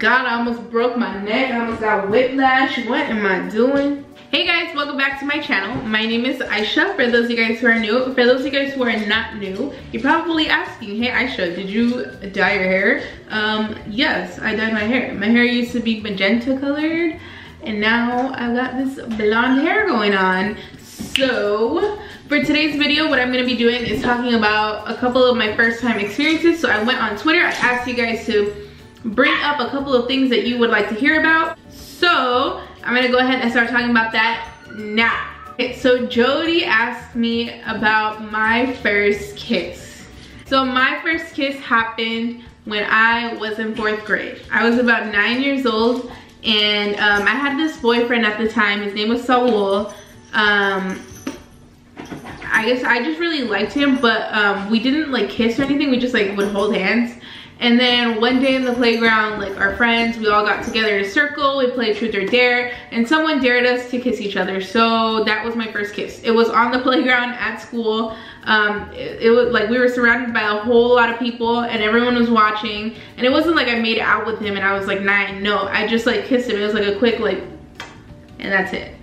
God, I almost broke my neck. I almost got whiplash. What am I doing? Hey guys, welcome back to my channel. My name is Aisha, for those of you guys who are new. For those of you guys who are not new, you're probably asking, hey Aisha, did you dye your hair? Yes, I dyed my hair. My hair used to be magenta colored, and now I've got this blonde hair going on. So, for today's video, what I'm gonna be doing is talking about a couple of my first time experiences. So I went on Twitter, I asked you guys to bring up a couple of things that you would like to hear about. So, I'm gonna go ahead and start talking about that now. Okay, so Jody asked me about my first kiss. So my first kiss happened when I was in 4th grade. I was about 9 years old, and I had this boyfriend at the time. His name was Saul. I guess I just really liked him, but we didn't like kiss or anything. We just like would hold hands. And then one day in the playground, like our friends, we all got together in a circle, we played truth or dare, and someone dared us to kiss each other. So that was my first kiss. It was on the playground at school. It was like we were surrounded by a whole lot of people and everyone was watching. And it wasn't like I made out with him and I was like 9. No, I just like kissed him. It was like a quick like, and that's it.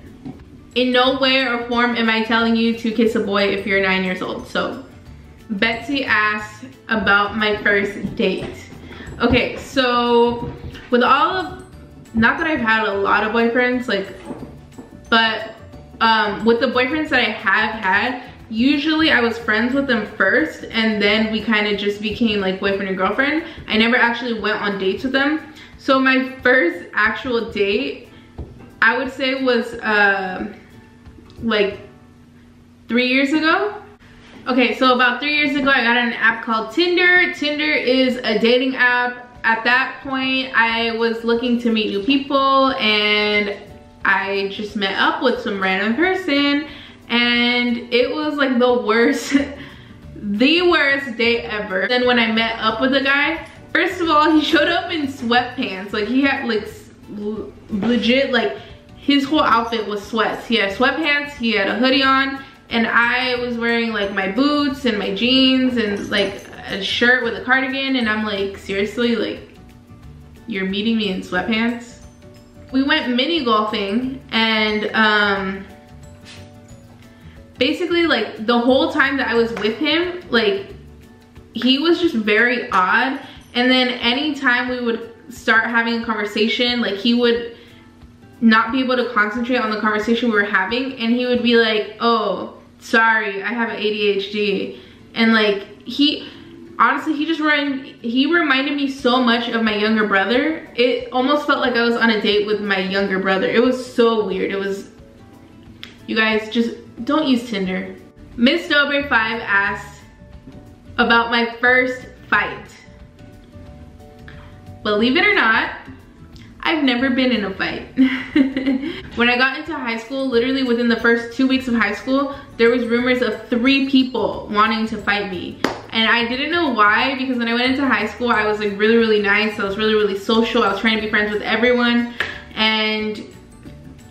In no way or form am I telling you to kiss a boy if you're 9 years old. So Betsy asked about my first date. Okay, so with all of, not that I've had a lot of boyfriends, like, but with the boyfriends that I have had, usually I was friends with them first and then we kind of just became like boyfriend and girlfriend. I never actually went on dates with them. So my first actual date, I would say was like 3 years ago. Okay, so about 3 years ago, I got on an app called Tinder. Tinder is a dating app. At that point, I was looking to meet new people and I just met up with some random person and it was like the worst, the worst day ever. Then when I met up with the guy, first of all, he showed up in sweatpants. Like he had like legit, like his whole outfit was sweats. He had sweatpants, he had a hoodie on, and I was wearing like my boots and my jeans and like a shirt with a cardigan, and I'm like, seriously, like you're meeting me in sweatpants? We went mini golfing and basically like the whole time that I was with him, like he was just very odd. And then anytime we would start having a conversation, like he would not be able to concentrate on the conversation we were having, and he would be like, oh, sorry, I have ADHD. And like he honestly, he reminded me so much of my younger brother. It almost felt like I was on a date with my younger brother. It was so weird. It was, you guys, just don't use Tinder. Miss Dobre 5 asked about my first fight. Believe it or not, I've never been in a fight. When I got into high school, literally within the first 2 weeks of high school, there was rumors of 3 people wanting to fight me. And I didn't know why, because when I went into high school, I was like really nice. I was really social. I was trying to be friends with everyone. And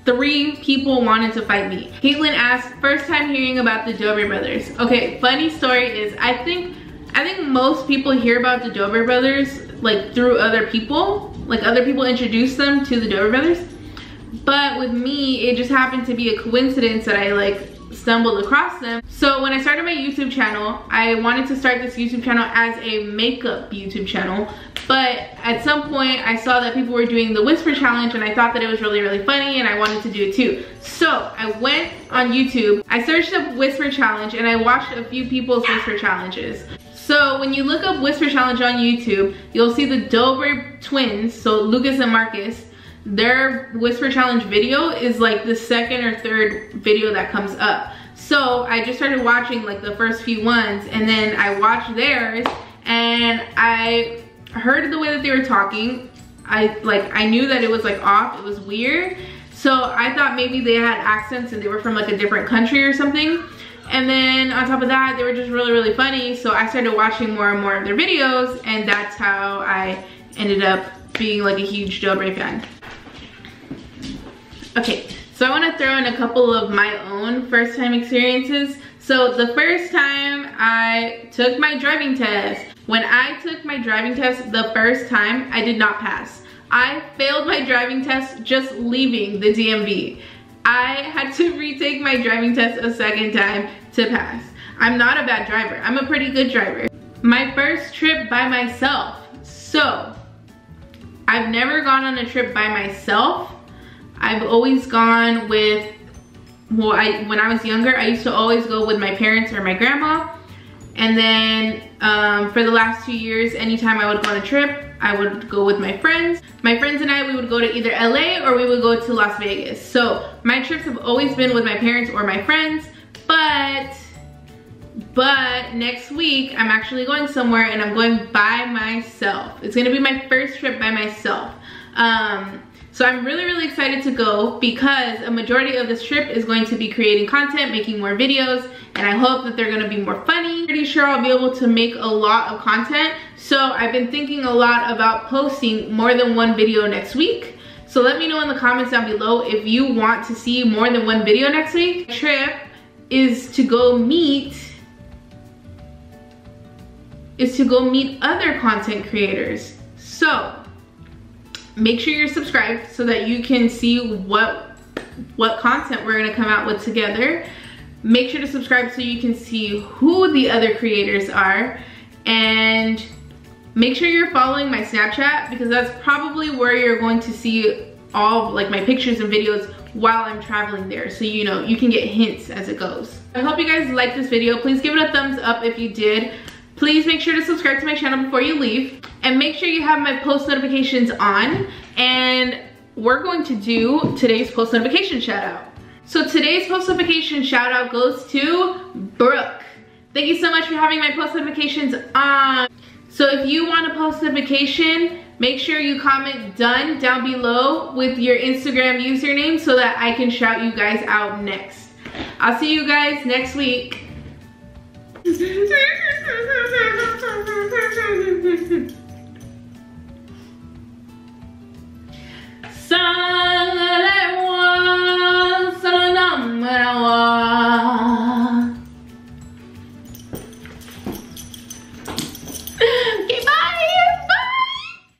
3 people wanted to fight me. Caitlin asked, first time hearing about the Dobre brothers. Okay, funny story is, I think most people hear about the Dobre brothers like through other people. Like other people introduced them to the Dobre brothers. But with me, it just happened to be a coincidence that I like stumbled across them. So when I started my YouTube channel, I wanted to start this YouTube channel as a makeup YouTube channel. But at some point, I saw that people were doing the whisper challenge and I thought that it was really funny and I wanted to do it too. So I went on YouTube, I searched up whisper challenge and I watched a few people's whisper challenges. So when you look up whisper challenge on YouTube, you'll see the Dobre twins, so Lucas and Marcus. Their whisper challenge video is like the 2nd or 3rd video that comes up. So I just started watching like the first few ones, and then I watched theirs and I heard the way that they were talking. I knew that it was like off, it was weird. So I thought maybe they had accents and they were from like a different country or something. And then on top of that, they were just really funny. So I started watching more and more of their videos, and that's how I ended up being like a huge Dobre fan. Okay, so I want to throw in a couple of my own first time experiences. So the first time I took my driving test, when I took my driving test the first time, I did not pass. I failed my driving test just leaving the DMV. I had to retake my driving test a second time to pass. I'm not a bad driver. I'm a pretty good driver. My first trip by myself. So, I've never gone on a trip by myself. I've always gone with, well, when I was younger, I used to always go with my parents or my grandma. And then for the last 2 years, anytime I would go on a trip, I would go with my friends. My friends and I, we would go to either LA or we would go to Las Vegas. So my trips have always been with my parents or my friends, but next week I'm actually going somewhere and I'm going by myself. It's gonna be my first trip by myself. So I'm really excited to go because a majority of this trip is going to be creating content, making more videos, and I hope that they're gonna be more funny. Pretty sure I'll be able to make a lot of content. So I've been thinking a lot about posting more than one video next week. So let me know in the comments down below if you want to see more than one video next week. The trip is to go meet other content creators. So make sure you're subscribed so that you can see what content we're gonna come out with together. Make sure to subscribe so you can see who the other creators are, and make sure you're following my Snapchat because that's probably where you're going to see all like my pictures and videos while I'm traveling there, so you know, you can get hints as it goes. I hope you guys liked this video. Please give it a thumbs up if you did. Please make sure to subscribe to my channel before you leave, and make sure you have my post notifications on, and we're going to do today's post notification shout out. So today's post notification shout out goes to Brooke. Thank you so much for having my post notifications on. So if you want a post notification, make sure you comment done down below with your Instagram username so that I can shout you guys out next. I'll see you guys next week.